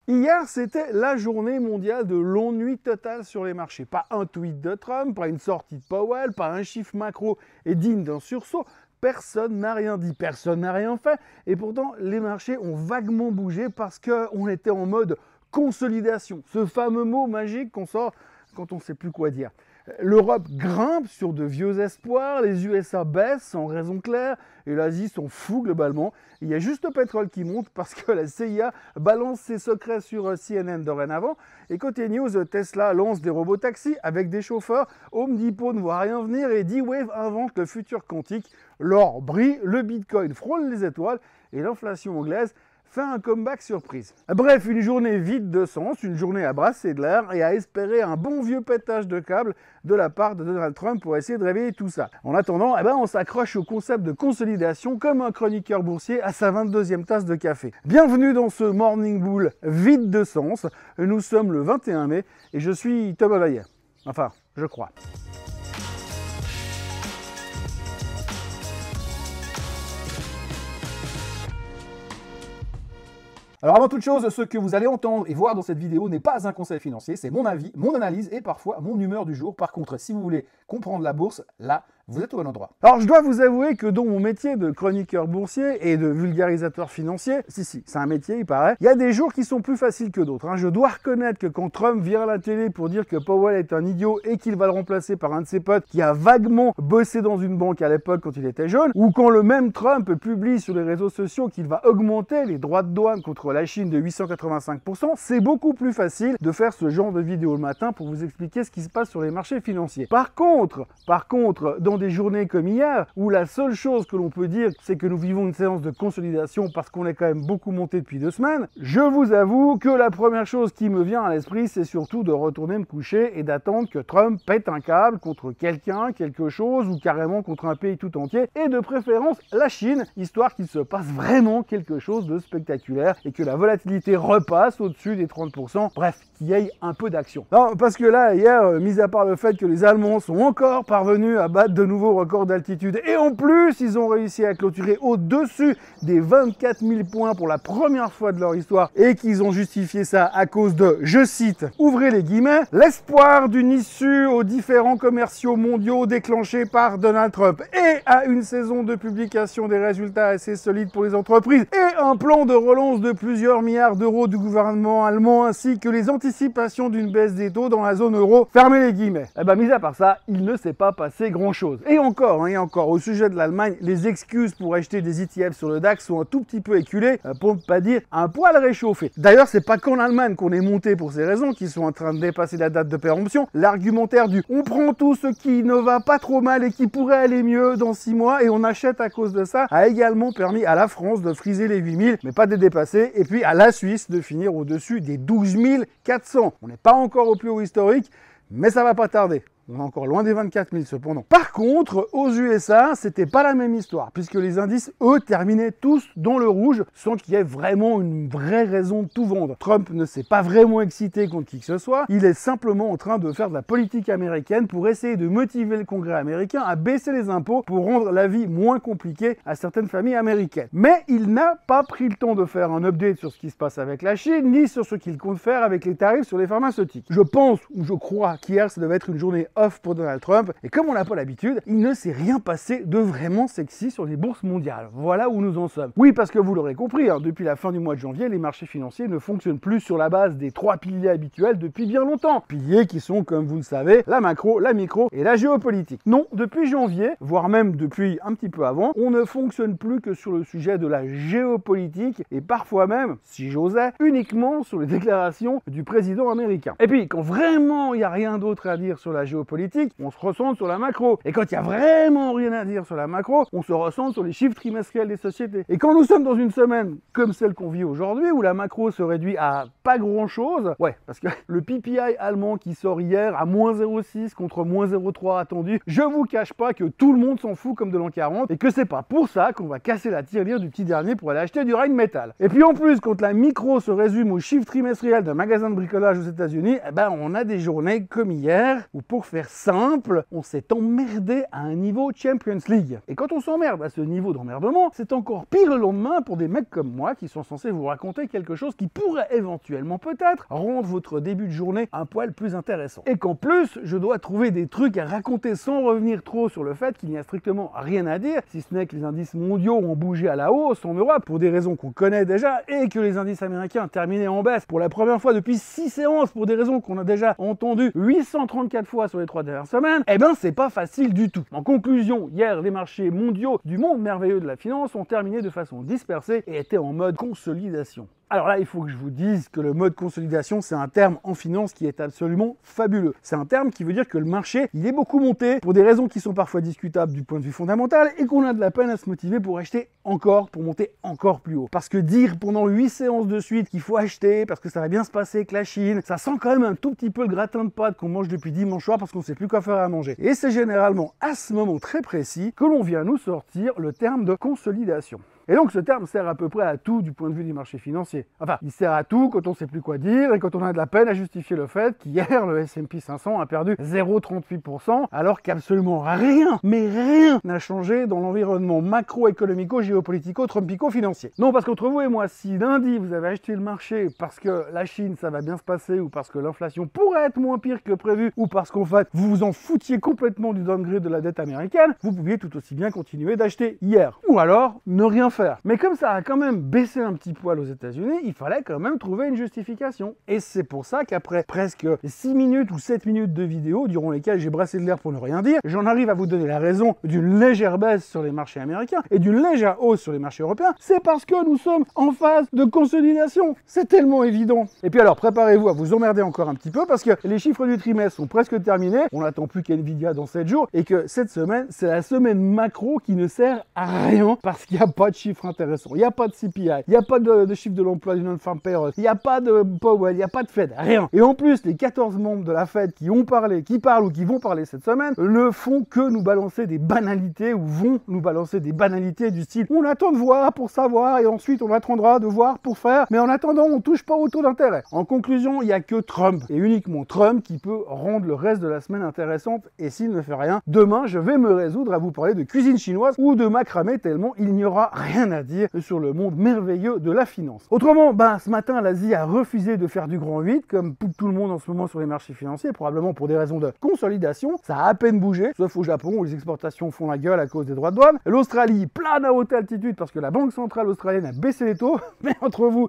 Hier, c'était la journée mondiale de l'ennui total sur les marchés. Pas un tweet de Trump, pas une sortie de Powell, pas un chiffre macro et digne d'un sursaut. Personne n'a rien dit, personne n'a rien fait. Et pourtant, les marchés ont vaguement bougé parce qu'on était en mode consolidation. Ce fameux mot magique qu'on sort quand on ne sait plus quoi dire. L'Europe grimpe sur de vieux espoirs, les USA baissent sans raison claire et l'Asie s'en fout globalement. Il y a juste le pétrole qui monte parce que la CIA balance ses secrets sur CNN dorénavant. Et côté news, Tesla lance des robots taxis avec des chauffeurs, Home Depot ne voit rien venir et D-Wave invente le futur quantique. L'or brille, le Bitcoin frôle les étoiles et l'inflation anglaise fait un comeback surprise. Bref, une journée vide de sens, une journée à brasser de l'air et à espérer un bon vieux pétage de câble de la part de Donald Trump pour essayer de réveiller tout ça. En attendant, on s'accroche au concept de consolidation comme un chroniqueur boursier à sa 22e tasse de café. Bienvenue dans ce Morning Bull vide de sens. Nous sommes le 21 mai et je suis Thomas Vaillet. Enfin, je crois. Alors avant toute chose, ce que vous allez entendre et voir dans cette vidéo n'est pas un conseil financier, c'est mon avis, mon analyse et parfois mon humeur du jour. Par contre, si vous voulez comprendre la bourse, là, vous êtes au bon endroit. Alors je dois vous avouer que dans mon métier de chroniqueur boursier et de vulgarisateur financier, si, c'est un métier il paraît, il y a des jours qui sont plus faciles que d'autres. Je dois reconnaître que quand Trump vient à la télé pour dire que Powell est un idiot et qu'il va le remplacer par un de ses potes qui a vaguement bossé dans une banque à l'époque quand il était jeune, ou quand le même Trump publie sur les réseaux sociaux qu'il va augmenter les droits de douane contre la Chine de 885%, c'est beaucoup plus facile de faire ce genre de vidéo le matin pour vous expliquer ce qui se passe sur les marchés financiers. Par contre, dans des journées comme hier, où la seule chose que l'on peut dire, c'est que nous vivons une séance de consolidation parce qu'on est quand même beaucoup monté depuis 2 semaines, je vous avoue que la première chose qui me vient à l'esprit, c'est surtout de retourner me coucher et d'attendre que Trump pète un câble contre quelqu'un, quelque chose, ou carrément contre un pays tout entier, et de préférence la Chine, histoire qu'il se passe vraiment quelque chose de spectaculaire et que la volatilité repasse au-dessus des 30%, bref, qu'il y ait un peu d'action. Non, parce que là, hier, mis à part le fait que les Allemands sont encore parvenus à battre de nouveaux records d'altitude, et en plus, ils ont réussi à clôturer au-dessus des 24 000 points pour la première fois de leur histoire, et qu'ils ont justifié ça à cause de, je cite, ouvrez les guillemets, l'espoir d'une issue aux différents commerciaux mondiaux déclenchés par Donald Trump, et à une saison de publication des résultats assez solides pour les entreprises, et un plan de relance de plusieurs milliards d'euros du gouvernement allemand, ainsi que les anticipations d'une baisse des taux dans la zone euro, fermez les guillemets. Mis à part ça, il ne s'est pas passé grand-chose. Et encore, au sujet de l'Allemagne, les excuses pour acheter des ETF sur le DAX sont un tout petit peu éculées, pour ne pas dire un poil réchauffé. D'ailleurs, c'est pas qu'en Allemagne qu'on est monté pour ces raisons, qui sont en train de dépasser la date de péremption. L'argumentaire du « on prend tout ce qui ne va pas trop mal et qui pourrait aller mieux dans 6 mois et on achète à cause de ça » a également permis à la France de friser les 8000, mais pas de les dépasser, et puis à la Suisse de finir au-dessus des 12 400. On n'est pas encore au plus haut historique, mais ça va pas tarder. On est encore loin des 24 000 cependant. Par contre, aux USA, c'était pas la même histoire, puisque les indices, eux, terminaient tous dans le rouge, sans qu'il y ait vraiment une vraie raison de tout vendre. Trump ne s'est pas vraiment excité contre qui que ce soit, il est simplement en train de faire de la politique américaine pour essayer de motiver le Congrès américain à baisser les impôts pour rendre la vie moins compliquée à certaines familles américaines. Mais il n'a pas pris le temps de faire un update sur ce qui se passe avec la Chine, ni sur ce qu'il compte faire avec les tarifs sur les pharmaceutiques. Je pense, ou je crois, qu'hier, ça devait être une journée off pour Donald Trump, et comme on n'a pas l'habitude, il ne s'est rien passé de vraiment sexy sur les bourses mondiales. Voilà où nous en sommes. Oui, parce que vous l'aurez compris, depuis la fin du mois de janvier, les marchés financiers ne fonctionnent plus sur la base des 3 piliers habituels depuis bien longtemps. Piliers qui sont, comme vous le savez, la macro, la micro et la géopolitique. Non, depuis janvier, voire même depuis un petit peu avant, on ne fonctionne plus que sur le sujet de la géopolitique, et parfois même, si j'osais, uniquement sur les déclarations du président américain. Et puis, quand vraiment il n'y a rien d'autre à dire sur la géopolitique, on se ressent sur la macro. Et quand il n'y a vraiment rien à dire sur la macro, on se ressent sur les chiffres trimestriels des sociétés. Et quand nous sommes dans une semaine comme celle qu'on vit aujourd'hui, où la macro se réduit à pas grand chose, ouais, parce que le PPI allemand qui sort hier à moins 0,6 contre moins 0,3 attendu, je vous cache pas que tout le monde s'en fout comme de l'an 40 et que c'est pas pour ça qu'on va casser la tirelire du petit dernier pour aller acheter du Rheinmetall. Et puis en plus, quand la micro se résume aux chiffres trimestriels d'un magasin de bricolage aux États-Unis, on a des journées comme hier où pour faire faire simple, on s'est emmerdé à un niveau Champions League. Et quand on s'emmerde à ce niveau d'emmerdement, c'est encore pire le lendemain pour des mecs comme moi qui sont censés vous raconter quelque chose qui pourrait éventuellement peut-être rendre votre début de journée un poil plus intéressant. Et qu'en plus, je dois trouver des trucs à raconter sans revenir trop sur le fait qu'il n'y a strictement rien à dire, si ce n'est que les indices mondiaux ont bougé à la hausse en Europe pour des raisons qu'on connaît déjà et que les indices américains terminaient en baisse pour la première fois depuis 6 séances pour des raisons qu'on a déjà entendues 834 fois sur les 3 dernières semaines, eh ben c'est pas facile du tout. En conclusion, hier, les marchés mondiaux du monde merveilleux de la finance ont terminé de façon dispersée et étaient en mode consolidation. Alors là, il faut que je vous dise que le mode consolidation, c'est un terme en finance qui est absolument fabuleux. C'est un terme qui veut dire que le marché, il est beaucoup monté pour des raisons qui sont parfois discutables du point de vue fondamental et qu'on a de la peine à se motiver pour acheter encore, pour monter encore plus haut. Parce que dire pendant 8 séances de suite qu'il faut acheter parce que ça va bien se passer avec la Chine, ça sent quand même un tout petit peu le gratin de pâtes qu'on mange depuis dimanche soir parce qu'on ne sait plus quoi faire à manger. Et c'est généralement à ce moment très précis que l'on vient nous sortir le terme de consolidation. Et donc ce terme sert à peu près à tout du point de vue des marchés financiers. Enfin, il sert à tout quand on ne sait plus quoi dire et quand on a de la peine à justifier le fait qu'hier, le S&P 500 a perdu 0,38% alors qu'absolument rien, mais rien n'a changé dans l'environnement macroéconomico-géopolitico-trumpico-financier. Non, parce qu'entre vous et moi, si lundi vous avez acheté le marché parce que la Chine, ça va bien se passer ou parce que l'inflation pourrait être moins pire que prévu ou parce qu'en fait, vous vous en foutiez complètement du downgrade de la dette américaine, vous pouviez tout aussi bien continuer d'acheter hier. Ou alors, ne rien faire. Mais comme ça a quand même baissé un petit poil aux États-Unis, il fallait quand même trouver une justification. Et c'est pour ça qu'après presque 6 minutes ou 7 minutes de vidéo, durant lesquelles j'ai brassé de l'air pour ne rien dire, j'en arrive à vous donner la raison d'une légère baisse sur les marchés américains et d'une légère hausse sur les marchés européens. C'est parce que nous sommes en phase de consolidation. C'est tellement évident. Et puis alors, préparez-vous à vous emmerder encore un petit peu parce que les chiffres du trimestre sont presque terminés. On n'attend plus qu'Nvidia dans 7 jours et que cette semaine, c'est la semaine macro qui ne sert à rien parce qu'il n'y a pas de chiffres intéressants. Il n'y a pas de CPI, il n'y a pas de chiffre de l'emploi du non-farm payroll, il n'y a pas de Powell, il n'y a pas de Fed, rien. Et en plus, les 14 membres de la Fed qui ont parlé, qui parlent ou qui vont parler cette semaine, ne font que nous balancer des banalités ou vont nous balancer des banalités du style on attend de voir pour savoir et ensuite on attendra de voir pour faire, mais en attendant on touche pas au taux d'intérêt. En conclusion, il n'y a que Trump et uniquement Trump qui peut rendre le reste de la semaine intéressante et s'il ne fait rien, demain je vais me résoudre à vous parler de cuisine chinoise ou de macramé tellement il n'y aura rien à dire sur le monde merveilleux de la finance. Autrement, ce matin, l'Asie a refusé de faire du grand 8, comme tout le monde en ce moment sur les marchés financiers, probablement pour des raisons de consolidation. Ça a à peine bougé, sauf au Japon où les exportations font la gueule à cause des droits de douane. L'Australie plane à haute altitude parce que la Banque centrale australienne a baissé les taux. Mais entre vous,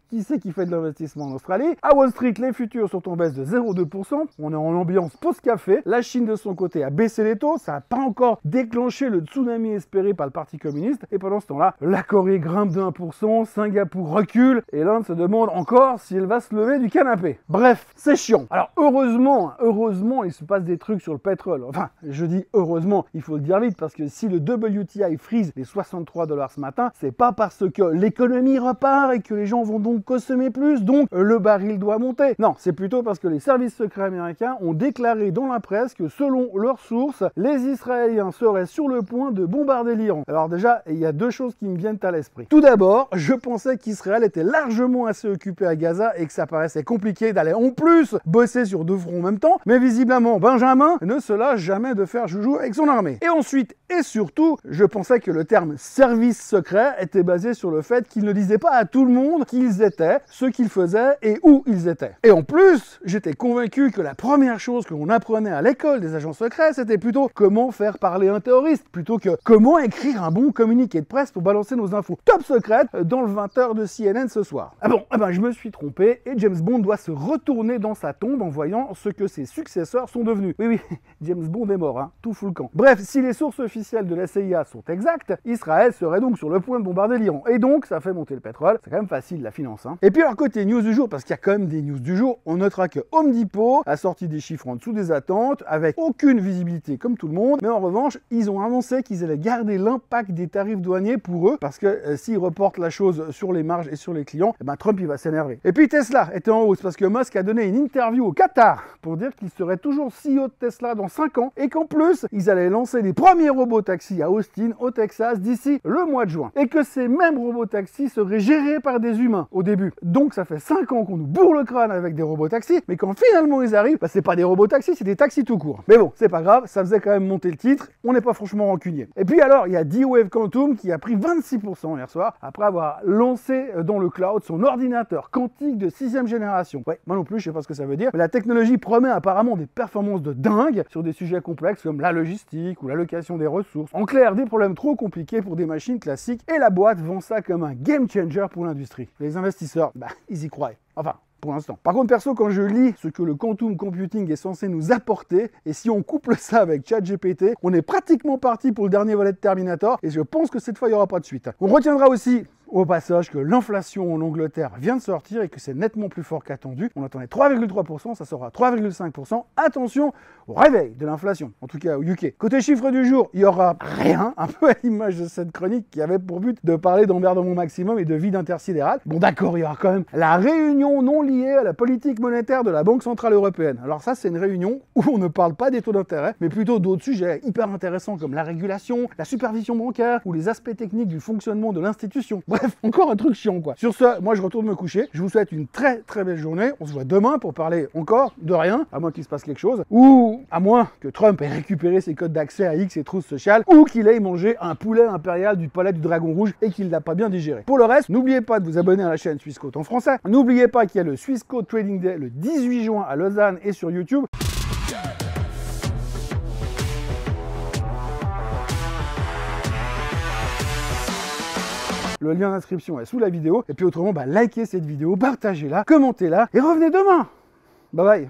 qui c'est qui fait de l'investissement en Australie? À Wall Street, les futurs sont en baisse de 0,2%. On est en ambiance post-café. La Chine, de son côté, a baissé les taux. Ça n'a pas encore déclenché le tsunami espéré par le Parti communiste. Et pendant ce temps-là, la Corée grimpe de 1%, Singapour recule, et l'Inde se demande encore si elle va se lever du canapé. Bref, c'est chiant. Alors heureusement, il se passe des trucs sur le pétrole. Enfin, je dis heureusement, il faut le dire vite, parce que si le WTI freeze les 63 $ ce matin, c'est pas parce que l'économie repart et que les gens vont donc consommer plus, donc le baril doit monter. Non, c'est plutôt parce que les services secrets américains ont déclaré dans la presse que selon leurs sources, les Israéliens seraient sur le point de bombarder l'Iran. Alors déjà, il y a deux choses qui me viennent à l'esprit. Tout d'abord, je pensais qu'Israël était largement assez occupé à Gaza et que ça paraissait compliqué d'aller en plus bosser sur 2 fronts en même temps, mais visiblement Benjamin ne se lâche jamais de faire joujou avec son armée. Et ensuite, et surtout, je pensais que le terme service secret était basé sur le fait qu'ils ne disaient pas à tout le monde qui ils étaient, ce qu'ils faisaient et où ils étaient. Et en plus, j'étais convaincu que la première chose que l'on apprenait à l'école des agents secrets, c'était plutôt comment faire parler un terroriste, plutôt que comment écrire un bon communiqué de presse pour balancer nos infos top secrètes dans le 20h de CNN ce soir. Ah bon, je me suis trompé et James Bond doit se retourner dans sa tombe en voyant ce que ses successeurs sont devenus. Oui, James Bond est mort, tout fout le camp. Bref, si les sources officielles de la CIA sont exactes, Israël serait donc sur le point de bombarder l'Iran. Et donc, ça fait monter le pétrole. C'est quand même facile, la finance. Et puis, alors, côté news du jour, parce qu'il y a quand même des news du jour, on notera que Home Depot a sorti des chiffres en dessous des attentes, avec aucune visibilité comme tout le monde, mais en revanche, ils ont annoncé qu'ils allaient garder l'impact des tarifs douaniers pour pour eux, parce que s'ils reportent la chose sur les marges et sur les clients, eh ben Trump il va s'énerver. Et puis Tesla était en hausse parce que Musk a donné une interview au Qatar pour dire qu'il serait toujours CEO de Tesla dans 5 ans et qu'en plus, ils allaient lancer les premiers robotaxis à Austin, au Texas, d'ici le mois de juin. Et que ces mêmes robotaxis seraient gérés par des humains au début. Donc ça fait 5 ans qu'on nous bourre le crâne avec des robotaxis, mais quand finalement ils arrivent, bah, c'est pas des robotaxis, c'est des taxis tout court. Mais bon, c'est pas grave, ça faisait quand même monter le titre, on n'est pas franchement rancunier. Et puis alors, il y a D-Wave Quantum qui a pris 26% hier soir, après avoir lancé dans le cloud son ordinateur quantique de 6e génération. Ouais, moi non plus, je sais pas ce que ça veut dire, mais la technologie promet apparemment des performances de dingue sur des sujets complexes comme la logistique ou l'allocation des ressources. En clair, des problèmes trop compliqués pour des machines classiques, et la boîte vend ça comme un game changer pour l'industrie. Les investisseurs, bah, ils y croient. Enfin, pour l'instant. Par contre, perso, quand je lis ce que le quantum computing est censé nous apporter, et si on couple ça avec ChatGPT, on est pratiquement parti pour le dernier volet de Terminator, et je pense que cette fois, il n'y aura pas de suite. On retiendra aussi au passage que l'inflation en Angleterre vient de sortir et que c'est nettement plus fort qu'attendu. On attendait 3,3%, ça sera 3,5%. Attention au réveil de l'inflation, en tout cas au UK. Côté chiffre du jour, il n'y aura rien, un peu à l'image de cette chronique qui avait pour but de parler d'emmerdement maximum et de vide intersidéral. Bon d'accord, il y aura quand même la réunion non liée à la politique monétaire de la Banque Centrale Européenne. Alors ça, c'est une réunion où on ne parle pas des taux d'intérêt, mais plutôt d'autres sujets hyper intéressants comme la régulation, la supervision bancaire ou les aspects techniques du fonctionnement de l'institution. Bref, encore un truc chiant quoi. Sur ce, moi je retourne me coucher. Je vous souhaite une très très belle journée. On se voit demain pour parler encore de rien, à moins qu'il se passe quelque chose, ou à moins que Trump ait récupéré ses codes d'accès à X et Truth Social, ou qu'il ait mangé un poulet impérial du palais du Dragon Rouge et qu'il l'a pas bien digéré. Pour le reste, n'oubliez pas de vous abonner à la chaîne Swissquote en français. N'oubliez pas qu'il y a le Swissquote Trading Day le 18 juin à Lausanne et sur YouTube. Le lien d'inscription est sous la vidéo. Et puis autrement, likez cette vidéo, partagez-la, commentez-la et revenez demain. Bye bye.